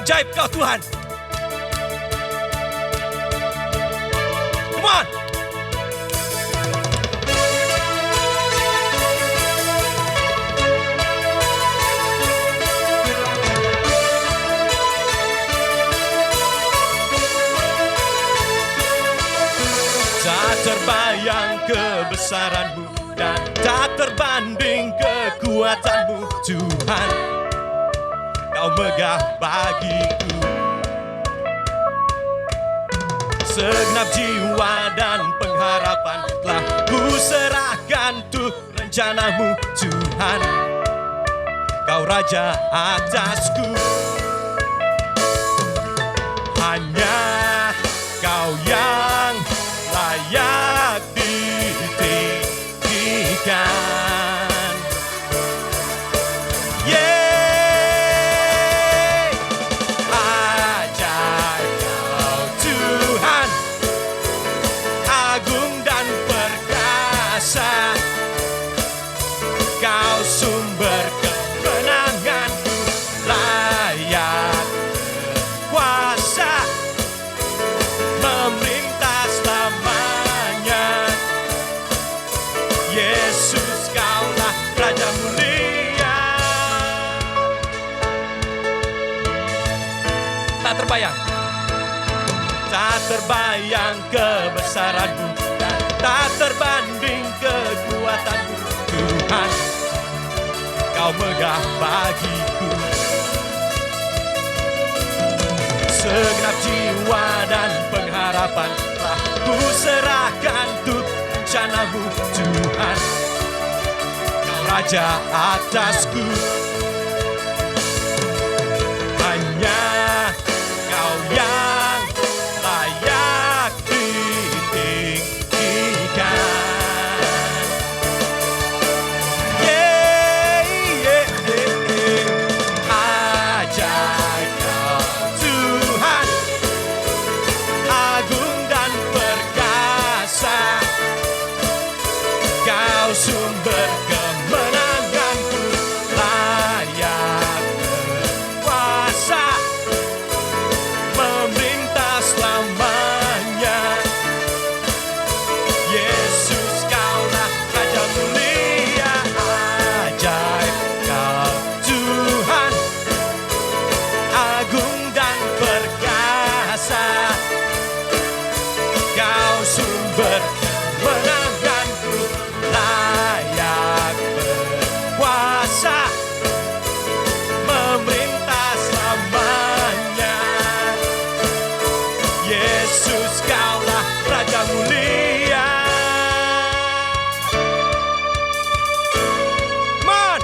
ajaib Kau Tuhan. Come on. Tak terbayang kebesaran-Mu dan tak terbanding kekuatan-Mu, Tuhan. Kau megah bagiku. Segenap jiwa dan pengharapan telah ku serahkan untuk rencana-Mu, Tuhan. Kau Raja atasku. Hanya Kau yang layak ditinggikan. Ajaib Kau Tuhan, agung dan perkasa. Kau sumber kemenanganku, layak kuasa, memerintah selamanya. Yesus, Kaulah Raja mulia. Tak terbayang kebesaran-Mu dan tak terbanding kekuatan-Mu, Tuhan. Kau megah bagiku. Segenap jiwa dan pengharapan telah ku serahkan untuk rencana-Mu, Tuhan. Kau Raja atasku. Hanya Kau yang layak ditinggikan. Ajaib Kau Tuhan, agung dan perkasa. Kau sumber kemenanganku, layak berkuasa, memerintah selamanya. Yesus, Kaulah Raja mulia. Ajaib Kau Tuhan, agung dan perkasa. Kau sumber kemenanganku, layak berkuasa, memerintah selamanya. Yesus, Kaulah Raja mulia. Come on,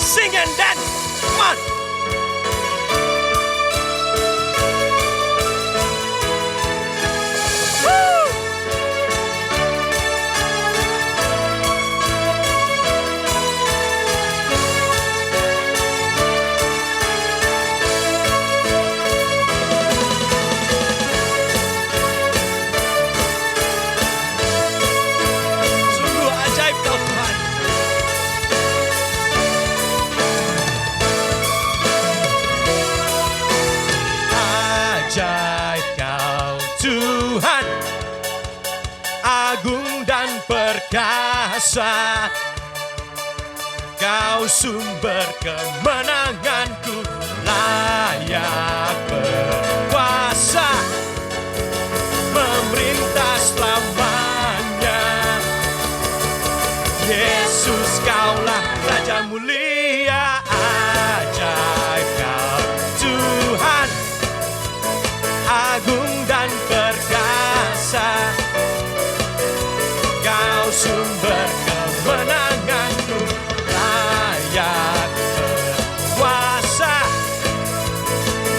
sing and dance. Come on. Woo! Sungguh ajaib Kau Tuhan. Ajaib Kau Tuhan, agung dan perkasa. Kau sumber kemenanganku, layak berkuasa, memerintah selamanya. Yesus, Kaulah Raja mulia. Ajaib Kau Tuhan, agung dan perkasa. Kau sumber kemenanganku, layak berkuasa,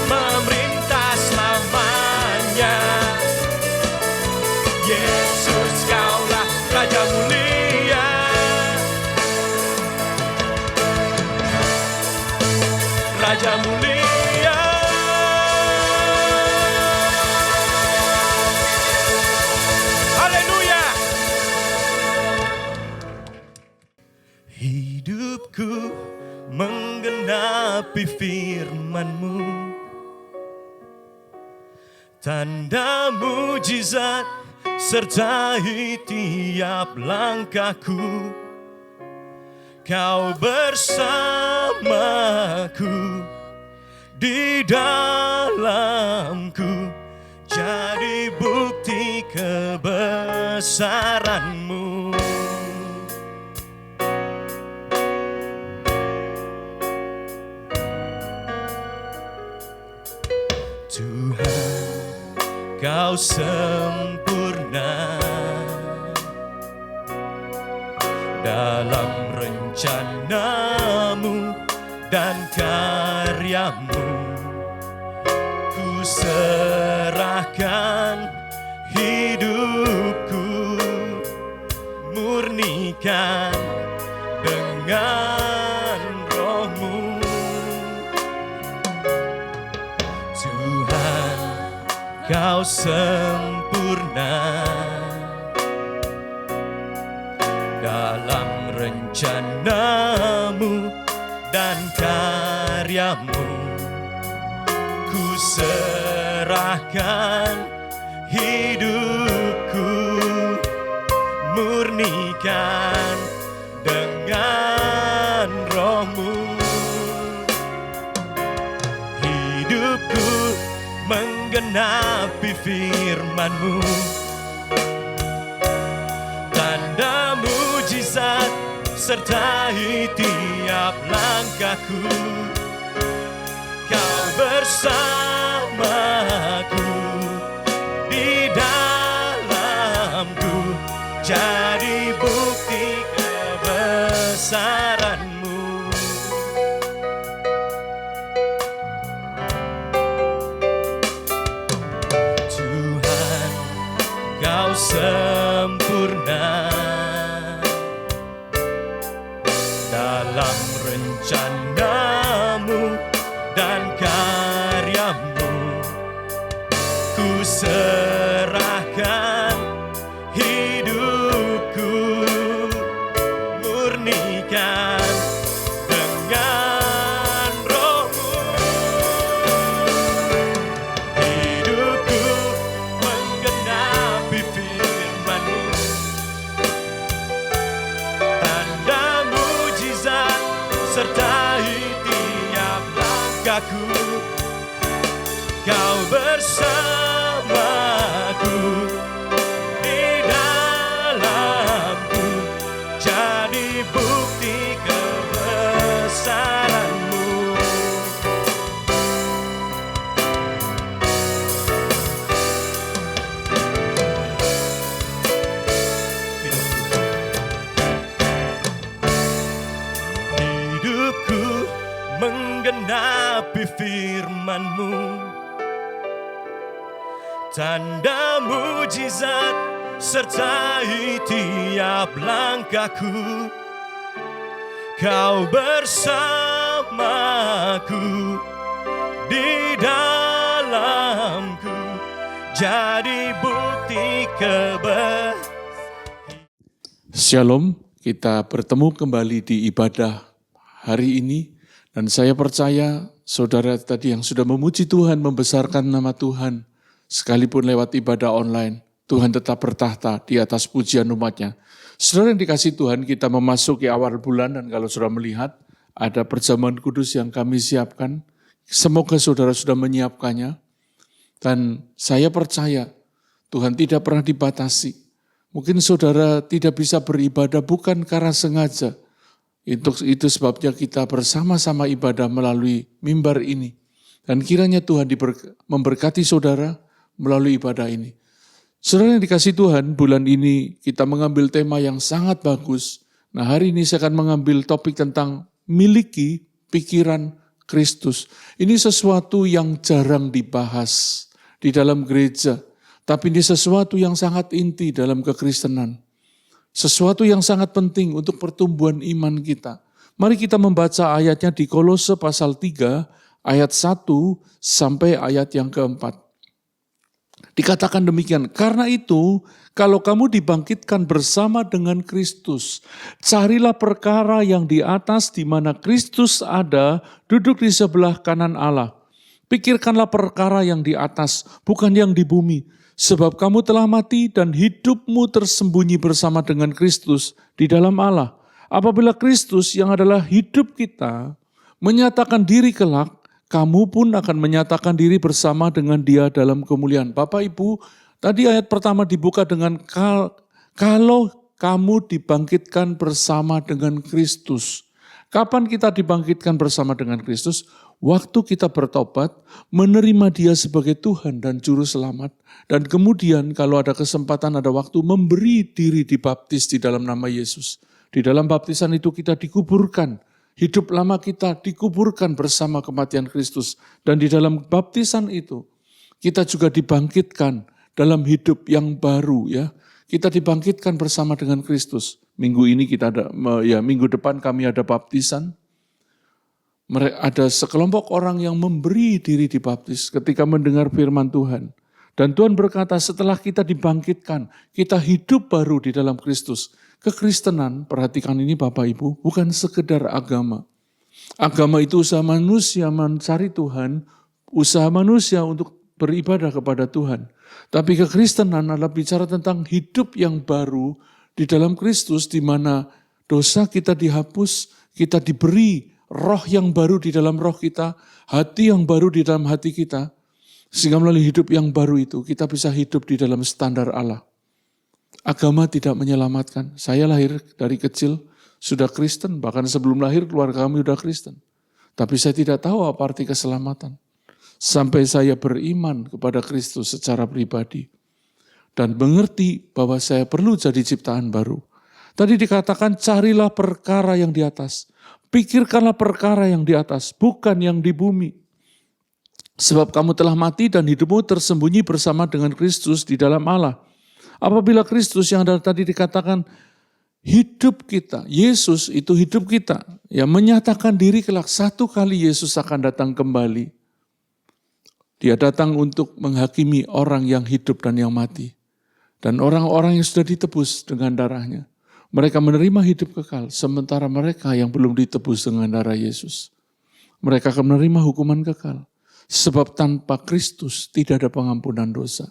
memerintah selamanya. Yesus, Kaulah Raja mulia. Raja mulia. Haleluya. Hidupku menggenapi firman-Mu, Tanda mujizat sertai tiap langkahku. Kau bersamaku, di dalamku, jadi bukti kebesaran-Mu. Tuhan, Kau sempurna dalam rencana-Mu dan karya-Mu. Ku serahkan hidupku, murnikan dengan Roh-Mu. Tuhan, Kau sempurna dalam rencana-Mu dan karya-Mu. Ku serahkan hidupku, murnikan dengan Roh-Mu. Hidupku menggenapi firman-Mu, tanda mujizat sertai tiap langkahku. Kau bersamaku, di dalamku, jadi bukti kebesaran-Mu. Tuhan, Kau sempurna dalam rencana-Mu dan karya-Mu. Ku serahkan hidupku, murnikan dengan Roh-Mu. Hidupku menggenapi firman-Mu, tanda mujizat sertai tiap langkahku. Kau bersamaku, di dalamku, jadi bukti kebesaran-Mu. Hidupku menggenapi firman-Mu, tanda mujizat sertai tiap langkahku. Kau bersamaku, di dalamku, jadi bukti Shalom, kita bertemu kembali di ibadah hari ini. Dan saya percaya saudara tadi yang sudah memuji Tuhan, membesarkan nama Tuhan, sekalipun lewat ibadah online, Tuhan tetap bertahta di atas pujian umat-Nya. Saudara yang dikasihi Tuhan, kita memasuki awal bulan dan kalau saudara melihat ada perjamuan kudus yang kami siapkan, semoga saudara sudah menyiapkannya. Dan saya percaya Tuhan tidak pernah dibatasi. Mungkin saudara tidak bisa beribadah bukan karena sengaja. Itu sebabnya kita bersama-sama ibadah melalui mimbar ini. Dan kiranya Tuhan memberkati saudara melalui ibadah ini. Saudara yang dikasihi Tuhan, bulan ini kita mengambil tema yang sangat bagus. Nah, hari ini saya akan mengambil topik tentang miliki pikiran Kristus. Ini sesuatu yang jarang dibahas di dalam gereja, tapi ini sesuatu yang sangat inti dalam kekristenan. Sesuatu yang sangat penting untuk pertumbuhan iman kita. Mari kita membaca ayatnya di Kolose pasal 3, ayat 1 sampai ayat yang keempat. Dikatakan demikian, karena itu kalau kamu dibangkitkan bersama dengan Kristus, carilah perkara yang di atas di mana Kristus ada, duduk di sebelah kanan Allah. Pikirkanlah perkara yang di atas, bukan yang di bumi. Sebab kamu telah mati dan hidupmu tersembunyi bersama dengan Kristus di dalam Allah. Apabila Kristus yang adalah hidup kita menyatakan diri kelak, kamu pun akan menyatakan diri bersama dengan Dia dalam kemuliaan. Bapak Ibu, tadi ayat pertama dibuka dengan kalau kamu dibangkitkan bersama dengan Kristus. Kapan kita dibangkitkan bersama dengan Kristus? Waktu kita bertobat, menerima Dia sebagai Tuhan dan Juru Selamat. Dan kemudian kalau ada kesempatan, ada waktu, memberi diri dibaptis di dalam nama Yesus. Di dalam baptisan itu kita dikuburkan. Hidup lama kita dikuburkan bersama kematian Kristus. Dan di dalam baptisan itu, kita juga dibangkitkan dalam hidup yang baru, ya. Kita dibangkitkan bersama dengan Kristus. Minggu ini kita ada, ya minggu depan kami ada baptisan. Ada sekelompok orang yang memberi diri dibaptis ketika mendengar firman Tuhan. Dan Tuhan berkata, setelah kita dibangkitkan, kita hidup baru di dalam Kristus. Kekristenan, perhatikan ini Bapak Ibu, bukan sekedar agama. Agama itu usaha manusia mencari Tuhan, usaha manusia untuk beribadah kepada Tuhan. Tapi kekristenan adalah bicara tentang hidup yang baru di dalam Kristus, di mana dosa kita dihapus, kita diberi roh yang baru di dalam roh kita, hati yang baru di dalam hati kita, sehingga melalui hidup yang baru itu kita bisa hidup di dalam standar Allah. Agama tidak menyelamatkan. Saya lahir dari kecil sudah Kristen, bahkan sebelum lahir keluarga kami sudah Kristen. Tapi saya tidak tahu apa arti keselamatan. Sampai saya beriman kepada Kristus secara pribadi. Dan mengerti bahwa saya perlu jadi ciptaan baru. Tadi dikatakan carilah perkara yang di atas. Pikirkanlah perkara yang di atas, bukan yang di bumi. Sebab kamu telah mati dan hidupmu tersembunyi bersama dengan Kristus di dalam Allah. Apabila Kristus yang tadi dikatakan hidup kita, Yesus itu hidup kita. Ya, menyatakan diri kelak, satu kali Yesus akan datang kembali. Dia datang untuk menghakimi orang yang hidup dan yang mati. Dan orang-orang yang sudah ditebus dengan darahnya. Mereka menerima hidup kekal, sementara mereka yang belum ditebus dengan darah Yesus. Mereka akan menerima hukuman kekal. Sebab tanpa Kristus tidak ada pengampunan dosa.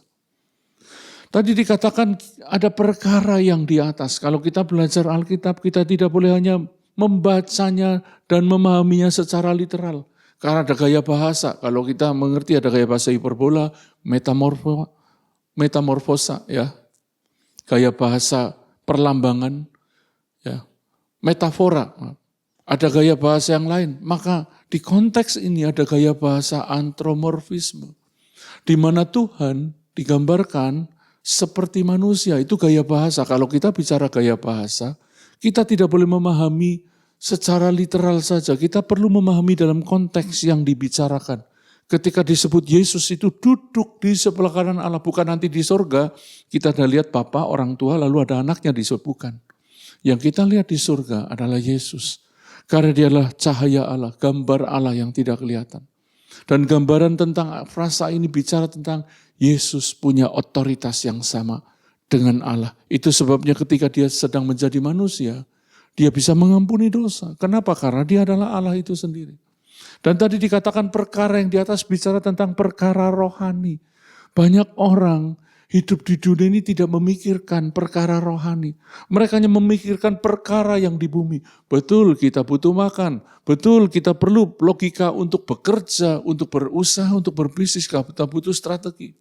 Tadi dikatakan ada perkara yang di atas. Kalau kita belajar Alkitab, kita tidak boleh hanya membacanya dan memahaminya secara literal. Karena ada gaya bahasa. Kalau kita mengerti ada gaya bahasa hiperbola, metamorfosa, ya. Gaya bahasa perlambangan, ya. Metafora. Ada gaya bahasa yang lain. Maka di konteks ini ada gaya bahasa antromorfisme. Di mana Tuhan digambarkan seperti manusia, itu gaya bahasa. Kalau kita bicara gaya bahasa, kita tidak boleh memahami secara literal saja. Kita perlu memahami dalam konteks yang dibicarakan. Ketika disebut Yesus itu duduk di sebelah kanan Allah, bukan nanti di surga. Kita ada lihat Bapa, orang tua, lalu ada anaknya disebut, bukan. Yang kita lihat di surga adalah Yesus. Karena dia adalah cahaya Allah, gambar Allah yang tidak kelihatan. Dan gambaran tentang frasa ini bicara tentang Yesus punya otoritas yang sama dengan Allah. Itu sebabnya ketika dia sedang menjadi manusia, dia bisa mengampuni dosa. Kenapa? Karena dia adalah Allah itu sendiri. Dan tadi dikatakan perkara yang di atas bicara tentang perkara rohani. Banyak orang hidup di dunia ini tidak memikirkan perkara rohani. Mereka hanya memikirkan perkara yang di bumi. Betul kita butuh makan. Betul kita perlu logika untuk bekerja, untuk berusaha, untuk berbisnis. Kita butuh strategi.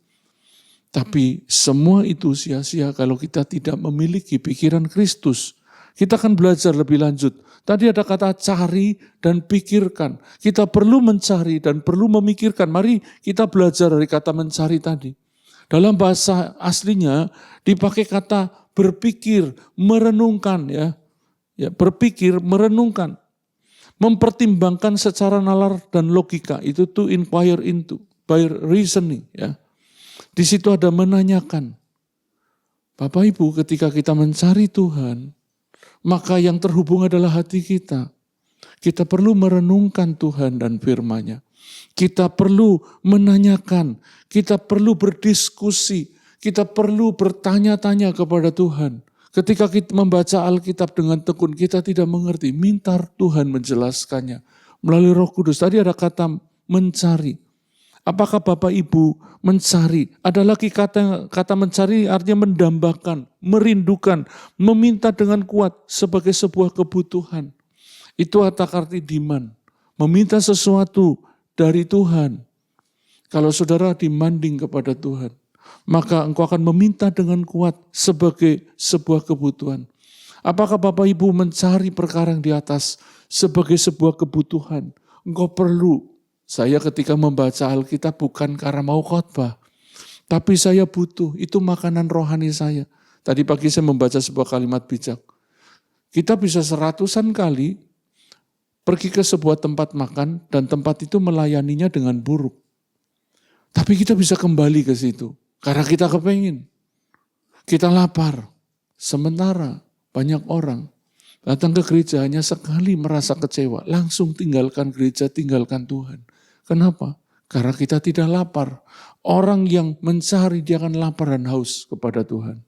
Tapi semua itu sia-sia kalau kita tidak memiliki pikiran Kristus. Kita akan belajar lebih lanjut. Tadi ada kata cari dan pikirkan. Kita perlu mencari dan perlu memikirkan. Mari kita belajar dari kata mencari tadi. Dalam bahasa aslinya dipakai kata berpikir, merenungkan, ya. Ya, berpikir, merenungkan. Mempertimbangkan secara nalar dan logika. Itu to inquire into, by reasoning, ya. Di situ ada menanyakan. Bapak Ibu, ketika kita mencari Tuhan, maka yang terhubung adalah hati kita. Kita perlu merenungkan Tuhan dan firman-Nya. Kita perlu menanyakan, kita perlu berdiskusi, kita perlu bertanya-tanya kepada Tuhan. Ketika kita membaca Alkitab dengan tekun, kita tidak mengerti, minta Tuhan menjelaskannya. Melalui Roh Kudus, tadi ada kata mencari. Apakah Bapak Ibu mencari? Ada lagi kata mencari artinya mendambakan, merindukan, meminta dengan kuat sebagai sebuah kebutuhan. Itu arti demand, meminta sesuatu dari Tuhan. Kalau saudara demanding kepada Tuhan, maka engkau akan meminta dengan kuat sebagai sebuah kebutuhan. Apakah Bapak Ibu mencari perkara yang di atas sebagai sebuah kebutuhan? Engkau perlu. Saya ketika membaca Alkitab bukan karena mau khotbah, tapi saya butuh, itu makanan rohani saya. Tadi pagi saya membaca sebuah kalimat bijak. Kita bisa 100-an kali pergi ke sebuah tempat makan dan tempat itu melayaninya dengan buruk. Tapi kita bisa kembali ke situ karena kita kepengen. Kita lapar. Sementara banyak orang datang ke gereja hanya sekali merasa kecewa, langsung tinggalkan gereja, tinggalkan Tuhan. Kenapa? Karena kita tidak lapar. Orang yang mencari dia akan lapar dan haus kepada Tuhan.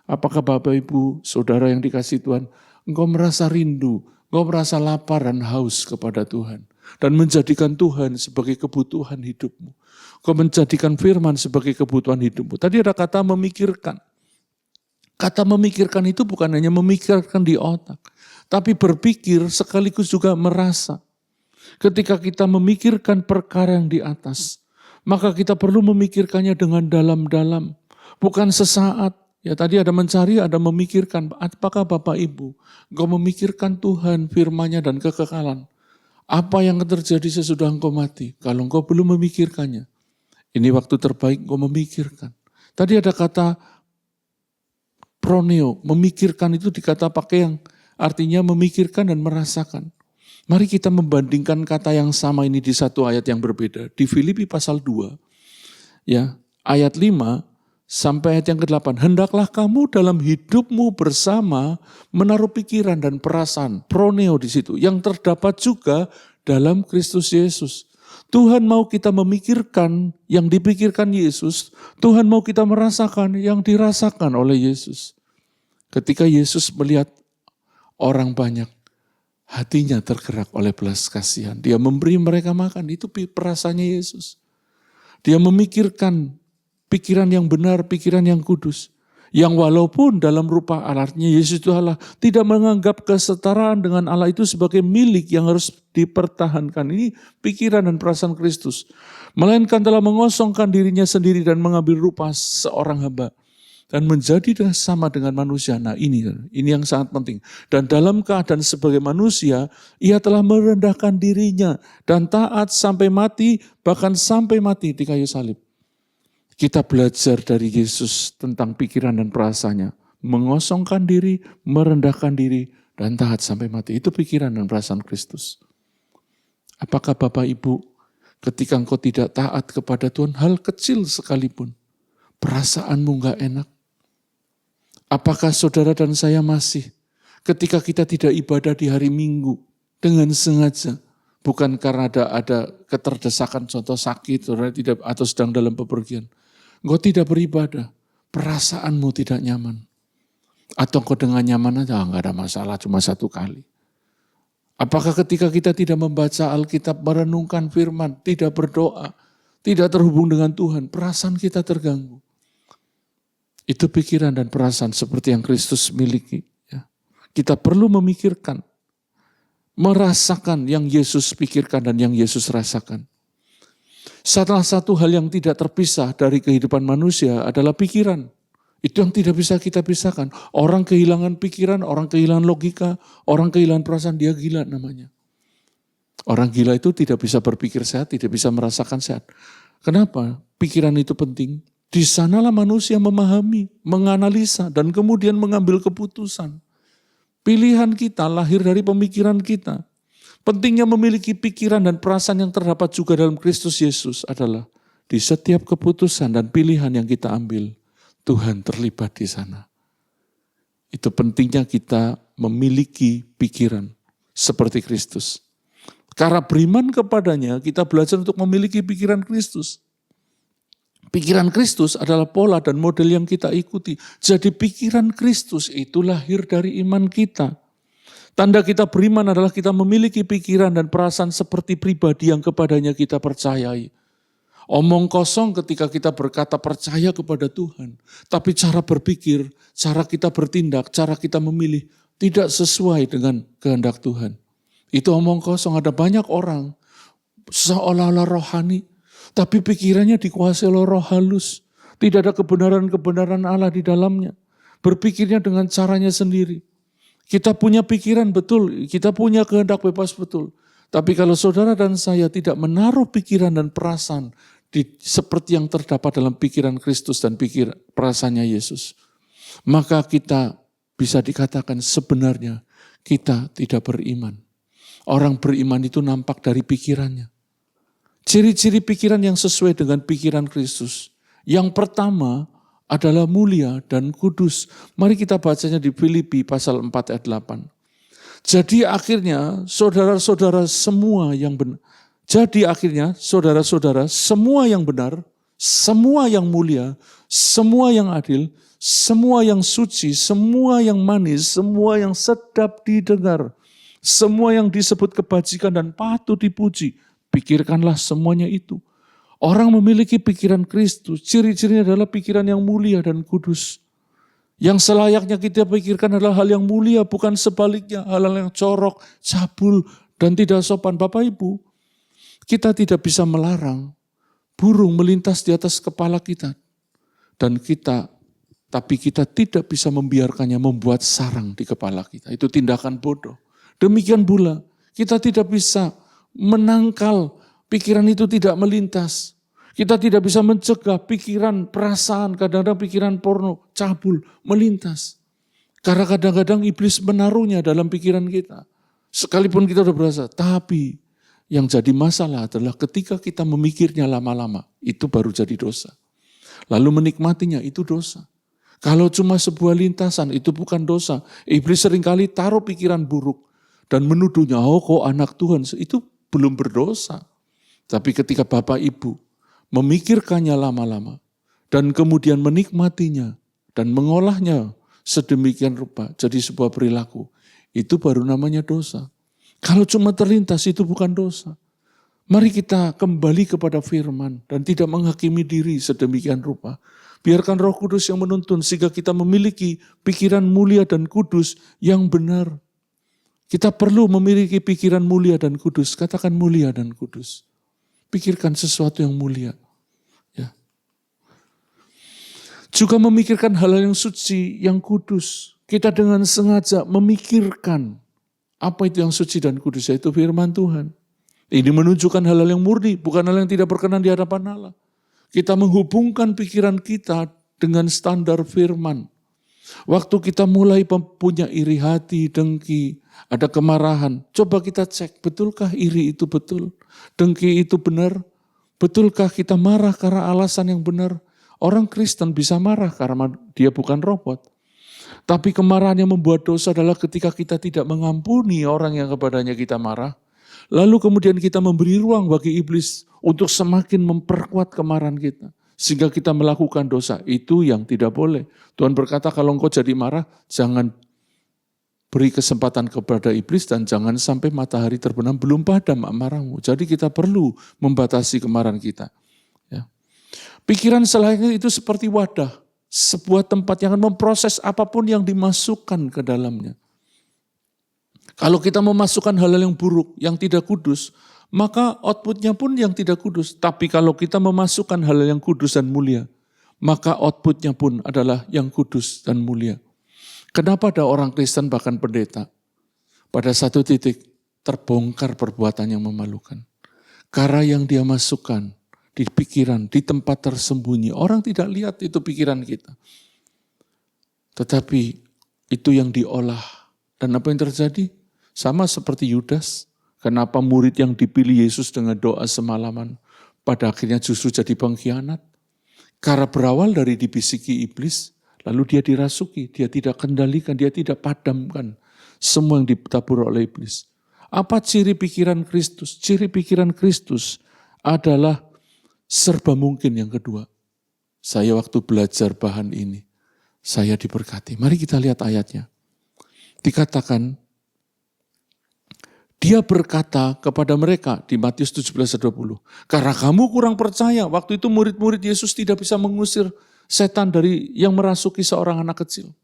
Apakah Bapak Ibu, saudara yang dikasihi Tuhan, engkau merasa rindu, engkau merasa lapar dan haus kepada Tuhan. Dan menjadikan Tuhan sebagai kebutuhan hidupmu. Engkau menjadikan firman sebagai kebutuhan hidupmu. Tadi ada kata memikirkan. Kata memikirkan itu bukan hanya memikirkan di otak. Tapi berpikir sekaligus juga merasa. Ketika kita memikirkan perkara yang di atas, maka kita perlu memikirkannya dengan dalam-dalam. Bukan sesaat. Ya tadi ada mencari, ada memikirkan. Apakah Bapak Ibu, engkau memikirkan Tuhan, firman-Nya dan kekekalan? Apa yang terjadi sesudah engkau mati? Kalau engkau belum memikirkannya, ini waktu terbaik engkau memikirkan. Tadi ada kata proneo, memikirkan itu dikata pakai yang artinya memikirkan dan merasakan. Mari kita membandingkan kata yang sama ini di satu ayat yang berbeda. Di Filipi pasal 2, ya, ayat 5 sampai ayat yang ke-8. Hendaklah kamu dalam hidupmu bersama menaruh pikiran dan perasaan, proneo di situ, yang terdapat juga dalam Kristus Yesus. Tuhan mau kita memikirkan yang dipikirkan Yesus, Tuhan mau kita merasakan yang dirasakan oleh Yesus. Ketika Yesus melihat orang banyak, hatinya tergerak oleh belas kasihan. Dia memberi mereka makan, itu perasaannya Yesus. Dia memikirkan pikiran yang benar, pikiran yang kudus. Yang walaupun dalam rupa Allah-Nya Yesus itu Allah, tidak menganggap kesetaraan dengan Allah itu sebagai milik yang harus dipertahankan. Ini pikiran dan perasaan Kristus. Melainkan telah mengosongkan dirinya sendiri dan mengambil rupa seorang hamba. Dan menjadi sama dengan manusia. Nah ini yang sangat penting. Dan dalam keadaan sebagai manusia, ia telah merendahkan dirinya dan taat sampai mati, bahkan sampai mati di kayu salib. Kita belajar dari Yesus tentang pikiran dan perasaannya. Mengosongkan diri, merendahkan diri, dan taat sampai mati. Itu pikiran dan perasaan Kristus. Apakah Bapak Ibu, ketika engkau tidak taat kepada Tuhan, hal kecil sekalipun, perasaanmu gak enak? Apakah saudara dan saya masih, ketika kita tidak ibadah di hari Minggu, dengan sengaja, bukan karena ada keterdesakan, contoh sakit, atau sedang dalam bepergian, engkau tidak beribadah, perasaanmu tidak nyaman. Atau engkau dengan nyaman aja, enggak ada masalah, cuma satu kali. Apakah ketika kita tidak membaca Alkitab, merenungkan firman, tidak berdoa, tidak terhubung dengan Tuhan, perasaan kita terganggu? Itu pikiran dan perasaan seperti yang Kristus miliki. Ya. Kita perlu memikirkan, merasakan yang Yesus pikirkan dan yang Yesus rasakan. Salah satu hal yang tidak terpisah dari kehidupan manusia adalah pikiran. Itu yang tidak bisa kita pisahkan. Orang kehilangan pikiran, orang kehilangan logika, orang kehilangan perasaan, dia gila namanya. Orang gila itu tidak bisa berpikir sehat, tidak bisa merasakan sehat. Kenapa? Pikiran itu penting. Di sanalah manusia memahami, menganalisa, dan kemudian mengambil keputusan. Pilihan kita lahir dari pemikiran kita. Pentingnya memiliki pikiran dan perasaan yang terdapat juga dalam Kristus Yesus adalah di setiap keputusan dan pilihan yang kita ambil, Tuhan terlibat di sana. Itu pentingnya kita memiliki pikiran seperti Kristus. Karena beriman kepadanya, kita belajar untuk memiliki pikiran Kristus. Pikiran Kristus adalah pola dan model yang kita ikuti. Jadi pikiran Kristus itu lahir dari iman kita. Tanda kita beriman adalah kita memiliki pikiran dan perasaan seperti pribadi yang kepadanya kita percayai. Omong kosong ketika kita berkata percaya kepada Tuhan. Tapi cara berpikir, cara kita bertindak, cara kita memilih tidak sesuai dengan kehendak Tuhan. Itu omong kosong. Ada banyak orang seolah-olah rohani, tapi pikirannya dikuasai oleh roh halus. Tidak ada kebenaran-kebenaran Allah di dalamnya. Berpikirnya dengan caranya sendiri. Kita punya pikiran betul, kita punya kehendak bebas betul. Tapi kalau saudara dan saya tidak menaruh pikiran dan perasaan seperti yang terdapat dalam pikiran Kristus dan perasaannya Yesus, maka kita bisa dikatakan sebenarnya kita tidak beriman. Orang beriman itu nampak dari pikirannya. Ciri-ciri pikiran yang sesuai dengan pikiran Kristus. Yang pertama adalah mulia dan kudus. Mari kita bacanya di Filipi pasal 4 ayat 8. Jadi akhirnya saudara-saudara semua yang benar. Jadi akhirnya saudara-saudara semua yang benar, semua yang mulia, semua yang adil, semua yang suci, semua yang manis, semua yang sedap didengar, semua yang disebut kebajikan dan patut dipuji, pikirkanlah semuanya itu. Orang memiliki pikiran Kristus, ciri-cirinya adalah pikiran yang mulia dan kudus. Yang selayaknya kita pikirkan adalah hal yang mulia, bukan sebaliknya, hal-hal yang corok, cabul, dan tidak sopan. Bapak Ibu, kita tidak bisa melarang burung melintas di atas kepala kita. Tapi kita tidak bisa membiarkannya membuat sarang di kepala kita. Itu tindakan bodoh. Demikian pula, kita tidak bisa menangkal pikiran itu tidak melintas. Kita tidak bisa mencegah pikiran, perasaan, kadang-kadang pikiran porno, cabul, melintas. Karena kadang-kadang iblis menaruhnya dalam pikiran kita. Sekalipun kita sudah berasa, tapi yang jadi masalah adalah ketika kita memikirnya lama-lama, itu baru jadi dosa. Lalu menikmatinya, itu dosa. Kalau cuma sebuah lintasan, itu bukan dosa. Iblis seringkali taruh pikiran buruk dan menuduhnya, oh kok anak Tuhan, itu belum berdosa. Tapi ketika Bapak Ibu memikirkannya lama-lama dan kemudian menikmatinya dan mengolahnya sedemikian rupa jadi sebuah perilaku, itu baru namanya dosa. Kalau cuma terlintas itu bukan dosa. Mari kita kembali kepada firman dan tidak menghakimi diri sedemikian rupa. Biarkan Roh Kudus yang menuntun sehingga kita memiliki pikiran mulia dan kudus yang benar. Kita perlu memiliki pikiran mulia dan kudus. Katakan mulia dan kudus. Pikirkan sesuatu yang mulia. Ya. Juga memikirkan hal-hal yang suci, yang kudus. Kita dengan sengaja memikirkan apa itu yang suci dan kudus, yaitu firman Tuhan. Ini menunjukkan hal-hal yang murni, bukan hal yang tidak berkenan di hadapan Allah. Kita menghubungkan pikiran kita dengan standar firman. Waktu kita mulai punya iri hati, dengki, ada kemarahan, coba kita cek, betulkah iri itu betul? Dengki itu benar? Betulkah kita marah karena alasan yang benar? Orang Kristen bisa marah karena dia bukan robot. Tapi kemarahan yang membuat dosa adalah ketika kita tidak mengampuni orang yang kepadanya kita marah. Lalu kemudian kita memberi ruang bagi iblis untuk semakin memperkuat kemarahan kita. Sehingga kita melakukan dosa. Itu yang tidak boleh. Tuhan berkata kalau engkau jadi marah, jangan beri kesempatan kepada iblis dan jangan sampai matahari terbenam belum padam amarahmu. Jadi kita perlu membatasi kemarahan kita. Ya. Pikiran selayaknya itu seperti wadah. Sebuah tempat yang akan memproses apapun yang dimasukkan ke dalamnya. Kalau kita memasukkan hal-hal yang buruk, yang tidak kudus, maka outputnya pun yang tidak kudus. Tapi kalau kita memasukkan hal-hal yang kudus dan mulia, maka outputnya pun adalah yang kudus dan mulia. Kenapa ada orang Kristen bahkan pendeta? Pada satu titik terbongkar perbuatan yang memalukan. Karena yang dia masukkan di pikiran, di tempat tersembunyi. Orang tidak lihat itu pikiran kita. Tetapi itu yang diolah. Dan apa yang terjadi? Sama seperti Yudas. Kenapa murid yang dipilih Yesus dengan doa semalaman pada akhirnya justru jadi pengkhianat? Karena berawal dari dibisiki iblis, lalu dia dirasuki, dia tidak kendalikan, dia tidak padamkan semua yang ditabur oleh iblis. Apa ciri pikiran Kristus? Ciri pikiran Kristus adalah serba mungkin yang kedua. Saya waktu belajar bahan ini, saya diberkati. Mari kita lihat ayatnya. Dikatakan, Dia berkata kepada mereka di Matius 17:20, karena kamu kurang percaya, waktu itu murid-murid Yesus tidak bisa mengusir setan dari yang merasuki seorang anak kecil.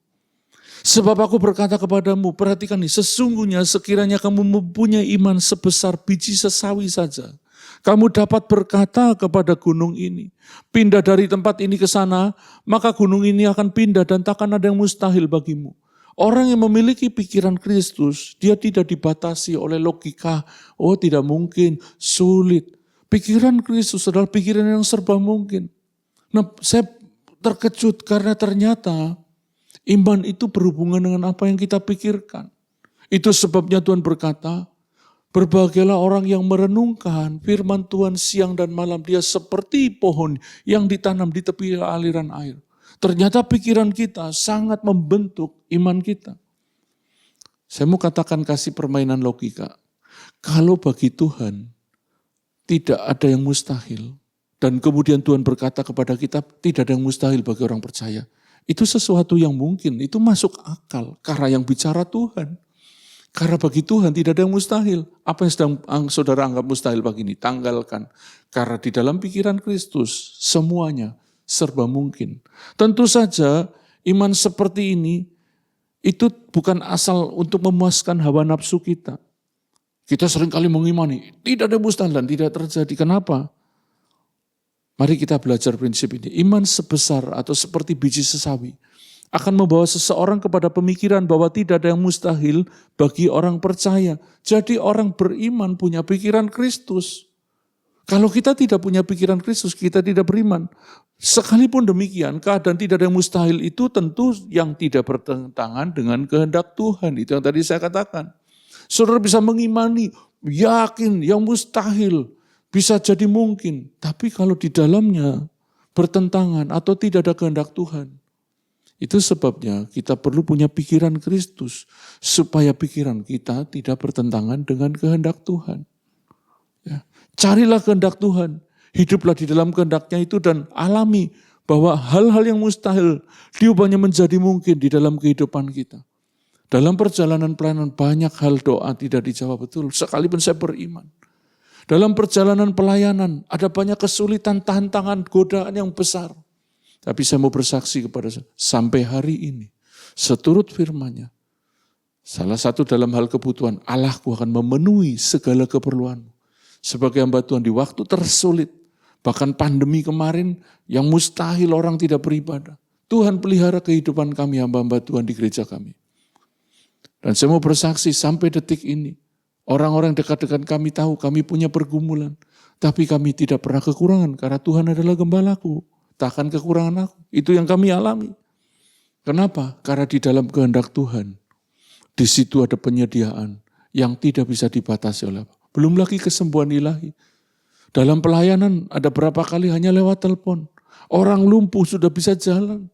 Sebab aku berkata kepadamu, perhatikan nih, sesungguhnya sekiranya kamu mempunyai iman sebesar biji sesawi saja, kamu dapat berkata kepada gunung ini, pindah dari tempat ini ke sana, maka gunung ini akan pindah dan takkan ada yang mustahil bagimu. Orang yang memiliki pikiran Kristus, dia tidak dibatasi oleh logika, oh tidak mungkin, sulit. Pikiran Kristus adalah pikiran yang serba mungkin. Nah, saya terkejut karena ternyata iman itu berhubungan dengan apa yang kita pikirkan. Itu sebabnya Tuhan berkata, berbahagialah orang yang merenungkan firman Tuhan siang dan malam. Dia seperti pohon yang ditanam di tepi aliran air. Ternyata pikiran kita sangat membentuk iman kita. Saya mau katakan kasih permainan logika. Kalau bagi Tuhan tidak ada yang mustahil, dan kemudian Tuhan berkata kepada kita tidak ada yang mustahil bagi orang percaya. Itu sesuatu yang mungkin, itu masuk akal. Karena yang bicara Tuhan. Karena bagi Tuhan tidak ada yang mustahil. Apa yang sedang saudara anggap mustahil bagi ini? Tanggalkan. Karena di dalam pikiran Kristus semuanya serba mungkin. Tentu saja iman seperti ini itu bukan asal untuk memuaskan hawa nafsu kita. Kita seringkali mengimani, tidak ada mustahil dan tidak terjadi. Kenapa? Mari kita belajar prinsip ini. Iman sebesar atau seperti biji sesawi akan membawa seseorang kepada pemikiran bahwa tidak ada yang mustahil bagi orang percaya. Jadi orang beriman punya pikiran Kristus. Kalau kita tidak punya pikiran Kristus, kita tidak beriman. Sekalipun demikian, keadaan tidak ada yang mustahil itu tentu yang tidak bertentangan dengan kehendak Tuhan. Itu yang tadi saya katakan. Saudara bisa mengimani, yakin yang mustahil bisa jadi mungkin. Tapi kalau di dalamnya bertentangan atau tidak ada kehendak Tuhan, itu sebabnya kita perlu punya pikiran Kristus supaya pikiran kita tidak bertentangan dengan kehendak Tuhan. Ya. Carilah kehendak Tuhan, hiduplah di dalam kehendaknya itu dan alami bahwa hal-hal yang mustahil diubahnya menjadi mungkin di dalam kehidupan kita. Dalam perjalanan pelayanan banyak hal doa tidak dijawab betul, sekalipun saya beriman. Dalam perjalanan pelayanan ada banyak kesulitan, tantangan, godaan yang besar. Tapi saya mau bersaksi kepada saya, sampai hari ini, seturut firman-Nya, salah satu dalam hal kebutuhan, Allahku akan memenuhi segala keperluanmu. Sebagai hamba Tuhan di waktu tersulit, bahkan pandemi kemarin yang mustahil orang tidak beribadah. Tuhan pelihara kehidupan kami hamba-hamba Tuhan di gereja kami. Dan saya mau bersaksi sampai detik ini, orang-orang dekat dengan kami tahu kami punya pergumulan, tapi kami tidak pernah kekurangan karena Tuhan adalah gembalaku. Takkan kekurangan aku. Itu yang kami alami. Kenapa? Karena di dalam kehendak Tuhan, di situ ada penyediaan yang tidak bisa dibatasi oleh apa. Belum lagi kesembuhan ilahi. Dalam pelayanan ada berapa kali hanya lewat telepon. Orang lumpuh sudah bisa jalan.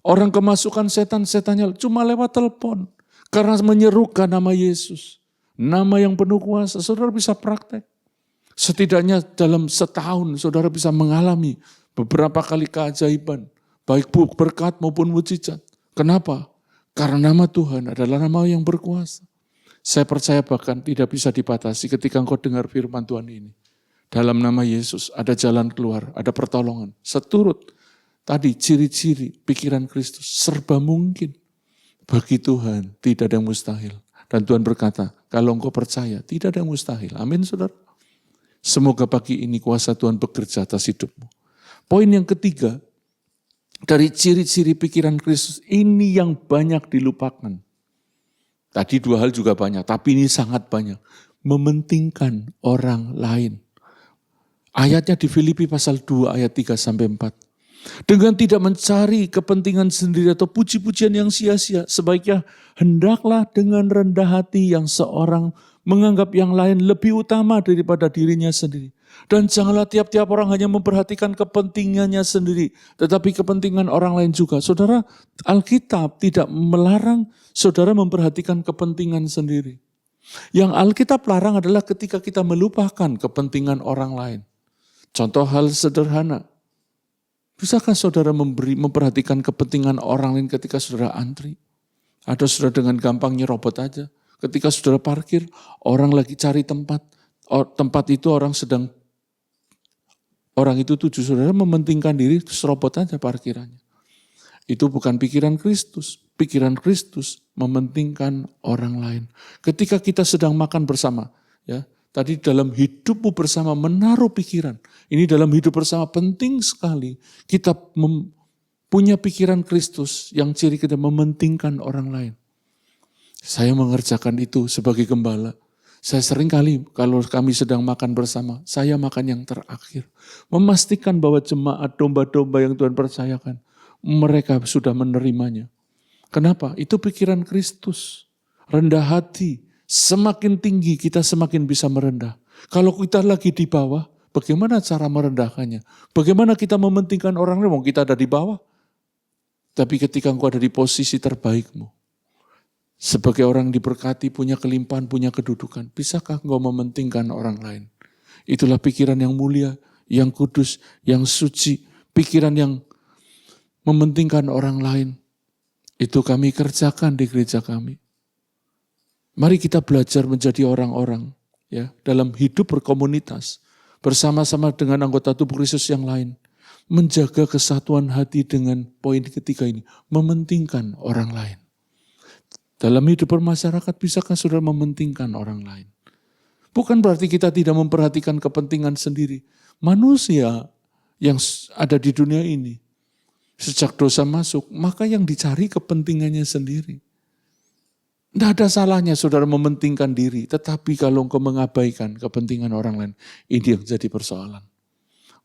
Orang kemasukan setan-setannya cuma lewat telepon. Karena menyerukan nama Yesus. Nama yang penuh kuasa. Saudara bisa praktek. Setidaknya dalam setahun saudara bisa mengalami beberapa kali keajaiban. Baik berkat maupun mujizat. Kenapa? Karena nama Tuhan adalah nama yang berkuasa. Saya percaya bahkan tidak bisa dibatasi ketika engkau dengar firman Tuhan ini. Dalam nama Yesus ada jalan keluar, ada pertolongan. Seturut tadi ciri-ciri pikiran Kristus serba mungkin. Bagi Tuhan tidak ada yang mustahil. Dan Tuhan berkata, kalau engkau percaya tidak ada yang mustahil. Amin saudara. Semoga pagi ini kuasa Tuhan bekerja atas hidupmu. Poin yang ketiga, dari ciri-ciri pikiran Kristus ini yang banyak dilupakan. Tadi dua hal juga banyak, tapi ini sangat banyak. Mementingkan orang lain. Ayatnya di Filipi pasal 2 ayat 3-4. Dengan tidak mencari kepentingan sendiri atau puji-pujian yang sia-sia. Sebaiknya hendaklah dengan rendah hati yang seorang menganggap yang lain lebih utama daripada dirinya sendiri. Dan janganlah tiap-tiap orang hanya memperhatikan kepentingannya sendiri, tetapi kepentingan orang lain juga. Saudara, Alkitab tidak melarang saudara memperhatikan kepentingan sendiri. Yang Alkitab larang adalah ketika kita melupakan kepentingan orang lain. Contoh hal sederhana. Bisakah saudara memperhatikan kepentingan orang lain ketika saudara antri? Atau saudara dengan gampang nyerobot aja? Ketika saudara parkir, orang lagi cari tempat. Tempat itu orang itu tujuh, saudara mementingkan diri, serobot aja parkirannya. Itu bukan pikiran Kristus. Pikiran Kristus mementingkan orang lain. Ketika kita sedang makan bersama, ya, tadi dalam hidupmu bersama menaruh pikiran. Ini dalam hidup bersama penting sekali. Kita punya pikiran Kristus yang ciri kita mementingkan orang lain. Saya mengerjakan itu sebagai gembala. Saya sering kali kalau kami sedang makan bersama, saya makan yang terakhir. Memastikan bahwa jemaat domba-domba yang Tuhan percayakan, mereka sudah menerimanya. Kenapa? Itu pikiran Kristus. Rendah hati. Semakin tinggi kita semakin bisa merendah. Kalau kita lagi di bawah, bagaimana cara merendahkannya? Bagaimana kita mementingkan orang lain? Kita ada di bawah. Tapi ketika engkau ada di posisi terbaikmu, sebagai orang diberkati, punya kelimpahan, punya kedudukan, bisakah engkau mementingkan orang lain? Itulah pikiran yang mulia, yang kudus, yang suci. Pikiran yang mementingkan orang lain. Itu kami kerjakan di gereja kami. Mari kita belajar menjadi orang-orang ya dalam hidup berkomunitas. Bersama-sama dengan anggota tubuh Kristus yang lain. Menjaga kesatuan hati dengan poin ketiga ini. Mementingkan orang lain. Dalam hidup bermasyarakat, bisakah saudara mementingkan orang lain? Bukan berarti kita tidak memperhatikan kepentingan sendiri. Manusia yang ada di dunia ini, sejak dosa masuk, maka yang dicari kepentingannya sendiri. Tidak ada salahnya saudara mementingkan diri, tetapi kalau engkau mengabaikan kepentingan orang lain, ini yang jadi persoalan.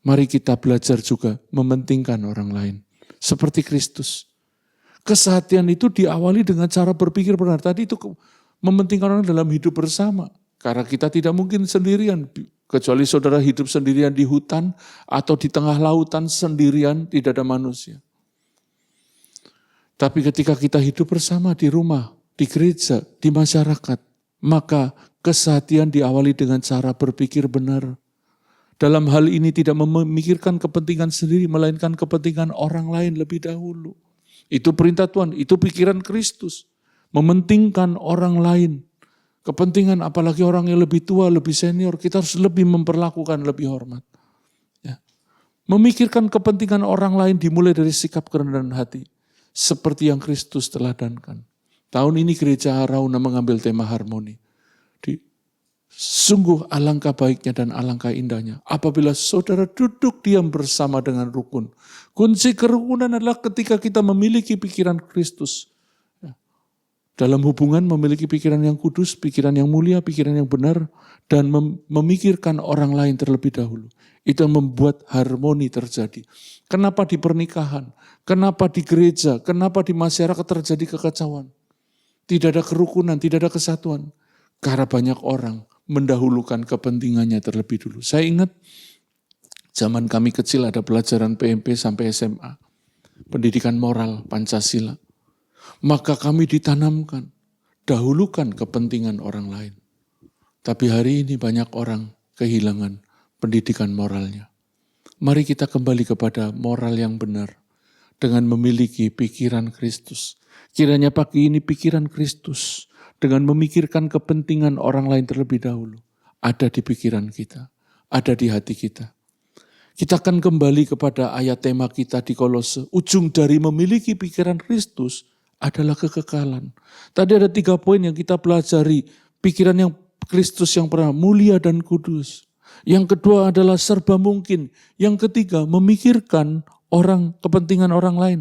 Mari kita belajar juga mementingkan orang lain. Seperti Kristus. Kesehatian itu diawali dengan cara berpikir benar. Tadi itu mementingkan orang dalam hidup bersama. Karena kita tidak mungkin sendirian. Kecuali saudara hidup sendirian di hutan atau di tengah lautan sendirian, tidak ada manusia. Tapi ketika kita hidup bersama di rumah, di gereja, di masyarakat, maka kesehatian diawali dengan cara berpikir benar. Dalam hal ini tidak memikirkan kepentingan sendiri, melainkan kepentingan orang lain lebih dahulu. Itu perintah Tuhan, itu pikiran Kristus. Mementingkan orang lain. Kepentingan apalagi orang yang lebih tua, lebih senior, kita harus lebih memperlakukan lebih hormat. Ya. Memikirkan kepentingan orang lain dimulai dari sikap kerendahan hati. Seperti yang Kristus teladankan. Tahun ini gereja Rauna mengambil tema harmoni. Sungguh alangkah baiknya dan alangkah indahnya apabila saudara duduk diam bersama dengan rukun. Kunci kerukunan adalah ketika kita memiliki pikiran Kristus. Dalam hubungan memiliki pikiran yang kudus, pikiran yang mulia, pikiran yang benar, dan memikirkan orang lain terlebih dahulu. Itu yang membuat harmoni terjadi. Kenapa di pernikahan? Kenapa di gereja? Kenapa di masyarakat terjadi kekacauan? Tidak ada kerukunan, tidak ada kesatuan. Karena banyak orang mendahulukan kepentingannya terlebih dulu. Saya ingat zaman kami kecil ada pelajaran PMP sampai SMA. Pendidikan moral Pancasila. Maka kami ditanamkan, dahulukan kepentingan orang lain. Tapi hari ini banyak orang kehilangan pendidikan moralnya. Mari kita kembali kepada moral yang benar. Dengan memiliki pikiran Kristus. Kiranya pagi ini pikiran Kristus. Dengan memikirkan kepentingan orang lain terlebih dahulu. Ada di pikiran kita. Ada di hati kita. Kita akan kembali kepada ayat tema kita di Kolose. Ujung dari memiliki pikiran Kristus adalah kekekalan. Tadi ada 3 poin yang kita pelajari. Pikiran yang Kristus yang pernah mulia dan kudus. Yang kedua adalah serba mungkin. Yang ketiga memikirkan kepentingan orang lain.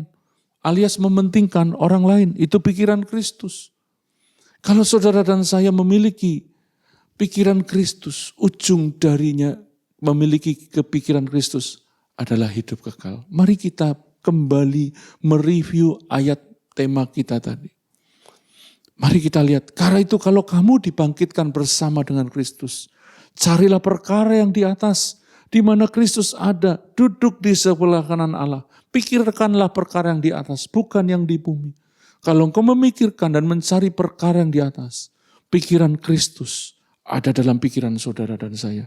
Alias mementingkan orang lain. Itu pikiran Kristus. Kalau saudara dan saya memiliki pikiran Kristus, ujung darinya memiliki kepikiran Kristus adalah hidup kekal. Mari kita kembali mereview ayat tema kita tadi. Mari kita lihat, karena itu kalau kamu dibangkitkan bersama dengan Kristus, carilah perkara yang di atas, di mana Kristus ada, duduk di sebelah kanan Allah. Pikirkanlah perkara yang di atas, bukan yang di bumi. Kalau engkau memikirkan dan mencari perkara yang di atas, pikiran Kristus ada dalam pikiran saudara dan saya.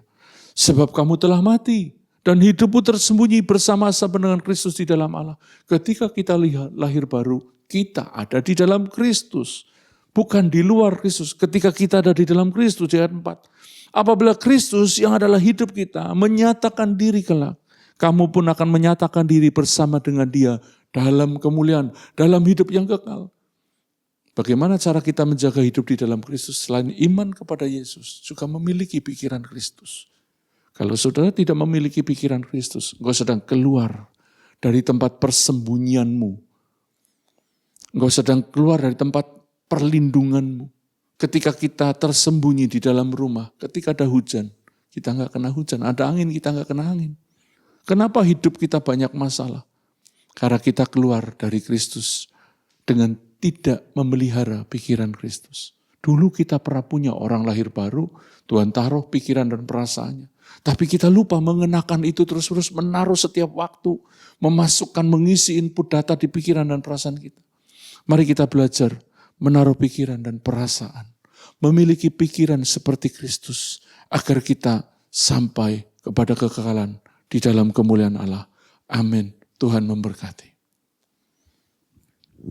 Sebab kamu telah mati dan hidupmu tersembunyi bersama-sama dengan Kristus di dalam Allah. Ketika kita lihat lahir baru, kita ada di dalam Kristus. bukan di luar Kristus. Ketika kita ada di dalam Kristus, di ayat 4. Apabila Kristus yang adalah hidup kita menyatakan diri kelak, kamu pun akan menyatakan diri bersama dengan Dia dalam kemuliaan, dalam hidup yang kekal. Bagaimana cara kita menjaga hidup di dalam Kristus selain iman kepada Yesus, juga memiliki pikiran Kristus. Kalau saudara tidak memiliki pikiran Kristus, engkau sedang keluar dari tempat persembunyianmu. Engkau sedang keluar dari tempat perlindunganmu. Ketika kita tersembunyi di dalam rumah, ketika ada hujan, kita nggak kena hujan. Ada angin, kita nggak kena angin. Kenapa hidup kita banyak masalah? Karena kita keluar dari Kristus dengan tidak memelihara pikiran Kristus. Dulu kita pernah punya orang lahir baru, Tuhan taruh pikiran dan perasaannya. Tapi kita lupa mengenakan itu terus-terus, menaruh setiap waktu, memasukkan, mengisi input data di pikiran dan perasaan kita. Mari kita belajar menaruh pikiran dan perasaan. Memiliki pikiran seperti Kristus, agar kita sampai kepada kekekalan di dalam kemuliaan Allah. Amin. Tuhan memberkati.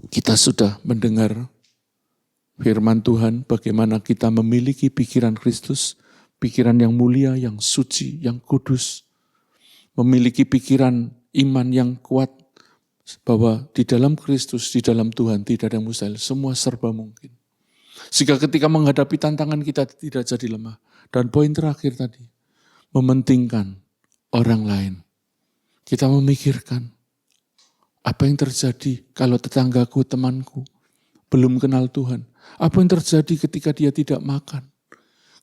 Kita sudah mendengar firman Tuhan, bagaimana kita memiliki pikiran Kristus, pikiran yang mulia, yang suci, yang kudus. Memiliki pikiran iman yang kuat, bahwa di dalam Kristus, di dalam Tuhan tidak ada yang mustahil, semua serba mungkin. Sehingga ketika menghadapi tantangan kita tidak jadi lemah. Dan poin terakhir tadi, mementingkan orang lain. Kita memikirkan, apa yang terjadi kalau tetanggaku, temanku, belum kenal Tuhan? Apa yang terjadi ketika dia tidak makan?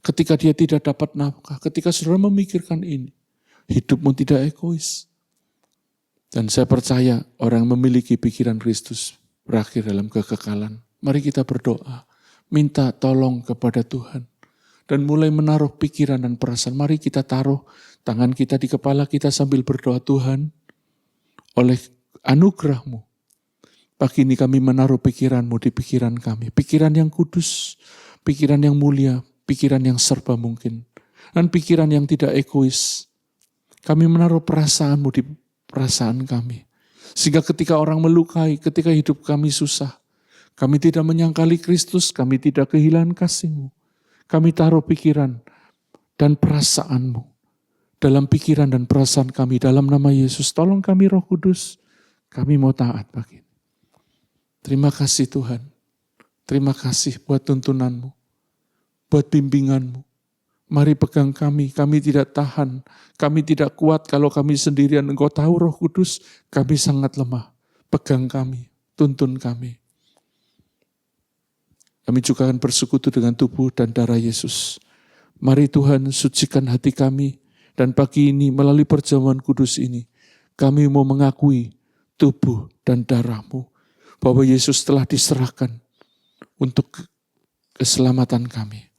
Ketika dia tidak dapat nafkah? Ketika saudara memikirkan ini, hidupmu tidak egois. Dan saya percaya orang memiliki pikiran Kristus berakhir dalam kekekalan. Mari kita berdoa, minta tolong kepada Tuhan. Dan mulai menaruh pikiran dan perasaan. Mari kita taruh tangan kita di kepala kita sambil berdoa, Tuhan, oleh anugerah-Mu, pagi ini kami menaruh pikiran-Mu di pikiran kami. Pikiran yang kudus, pikiran yang mulia, pikiran yang serba mungkin. Dan pikiran yang tidak egois. Kami menaruh perasaan-Mu di perasaan kami. Sehingga ketika orang melukai, ketika hidup kami susah, kami tidak menyangkali Kristus, kami tidak kehilangan kasih-Mu. Kami taruh pikiran dan perasaan-Mu dalam pikiran dan perasaan kami, dalam nama Yesus. Tolong kami Roh Kudus, kami mau taat pagi ini. Terima kasih Tuhan. Terima kasih buat tuntunan-Mu, buat bimbingan-Mu. Mari pegang kami tidak tahan, kami tidak kuat kalau kami sendirian. Engkau tahu Roh Kudus, kami sangat lemah. Pegang kami, tuntun kami. Kami juga akan bersekutu dengan tubuh dan darah Yesus. Mari Tuhan sucikan hati kami, dan pagi ini melalui perjamuan kudus ini, kami mau mengakui tubuh dan darah-Mu, bahwa Yesus telah diserahkan untuk keselamatan kami.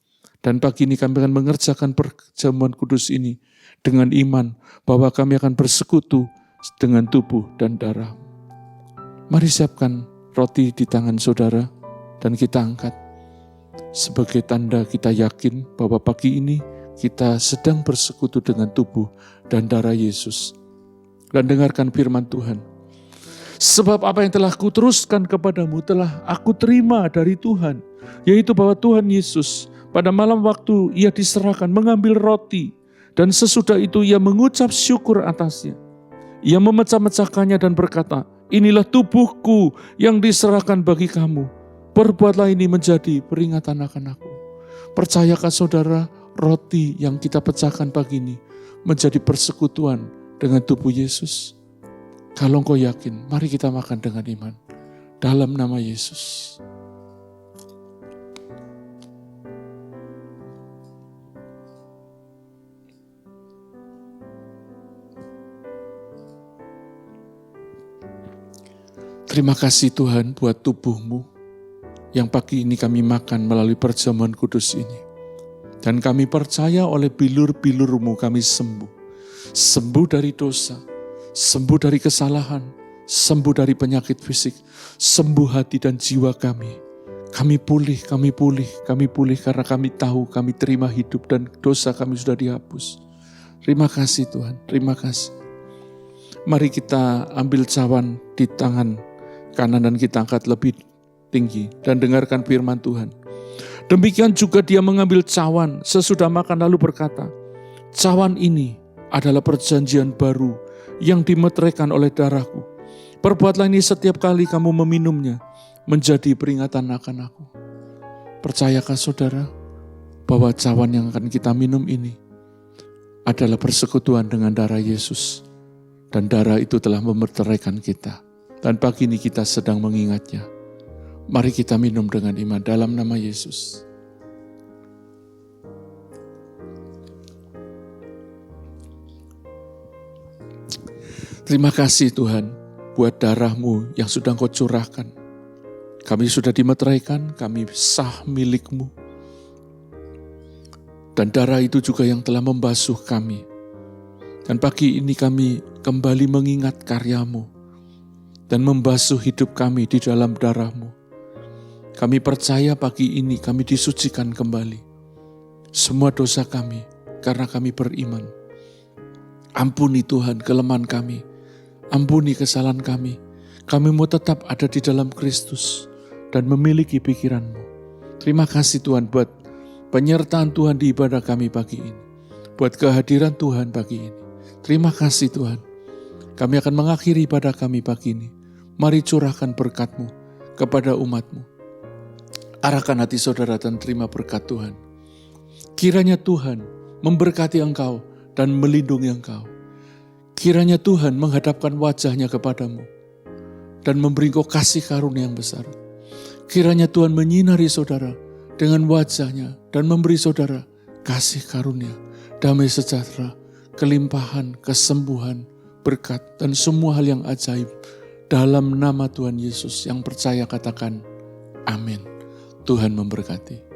Dan pagi ini kami akan mengerjakan perjamuan kudus ini dengan iman bahwa kami akan bersekutu dengan tubuh dan darah. Mari siapkan roti di tangan saudara dan kita angkat sebagai tanda kita yakin bahwa pagi ini kita sedang bersekutu dengan tubuh dan darah Yesus. Dan dengarkan firman Tuhan. Sebab apa yang telah kuteruskan kepadamu telah aku terima dari Tuhan, yaitu bahwa Tuhan Yesus pada malam waktu ia diserahkan mengambil roti, dan sesudah itu ia mengucap syukur atasnya. Ia memecah-mecahkannya dan berkata, inilah tubuhku yang diserahkan bagi kamu. Perbuatlah ini menjadi peringatan akan aku. Percayakah saudara, roti yang kita pecahkan pagi ini menjadi persekutuan dengan tubuh Yesus? Kalau engkau yakin, mari kita makan dengan iman. Dalam nama Yesus. Terima kasih Tuhan buat tubuh-Mu yang pagi ini kami makan melalui perjamuan kudus ini. Dan kami percaya oleh bilur-bilur-Mu kami sembuh. Sembuh dari dosa, sembuh dari kesalahan, sembuh dari penyakit fisik, sembuh hati dan jiwa kami. Kami pulih karena kami tahu kami terima hidup dan dosa kami sudah dihapus. Terima kasih Tuhan, terima kasih. Mari kita ambil cawan di tangan kanan dan kita angkat lebih tinggi dan dengarkan firman Tuhan. Demikian juga dia mengambil cawan sesudah makan lalu berkata, cawan ini adalah perjanjian baru yang dimeteraikan oleh darahku. Perbuatlah ini setiap kali kamu meminumnya menjadi peringatan akan aku. Percayakah saudara bahwa cawan yang akan kita minum ini adalah persekutuan dengan darah Yesus. Dan darah itu telah memeteraikan kita. Dan pagi ini kita sedang mengingatnya. Mari kita minum dengan iman dalam nama Yesus. Terima kasih Tuhan buat darah-Mu yang sudah Engkau curahkan. Kami sudah dimeteraikan, kami sah milik-Mu. Dan darah itu juga yang telah membasuh kami. Dan pagi ini kami kembali mengingat karya-Mu dan membasuh hidup kami di dalam darah-Mu. Kami percaya pagi ini kami disucikan kembali. Semua dosa kami karena kami beriman. Ampuni Tuhan kelemahan kami. Ampuni kesalahan kami. Kami mau tetap ada di dalam Kristus dan memiliki pikiran-Mu. Terima kasih Tuhan buat penyertaan Tuhan di ibadah kami pagi ini. Buat kehadiran Tuhan pagi ini. Terima kasih Tuhan. Kami akan mengakhiri ibadah kami pagi ini. Mari curahkan berkat-Mu kepada umat-Mu. Arahkan hati saudara dan terima berkat Tuhan. Kiranya Tuhan memberkati engkau dan melindungi engkau. Kiranya Tuhan menghadapkan wajah-Nya kepadamu dan memberi engkau kasih karunia yang besar. Kiranya Tuhan menyinari saudara dengan wajah-Nya dan memberi saudara kasih karunia, damai sejahtera, kelimpahan, kesembuhan, berkat, dan semua hal yang ajaib. Dalam nama Tuhan Yesus yang percaya katakan, amin. Tuhan memberkati.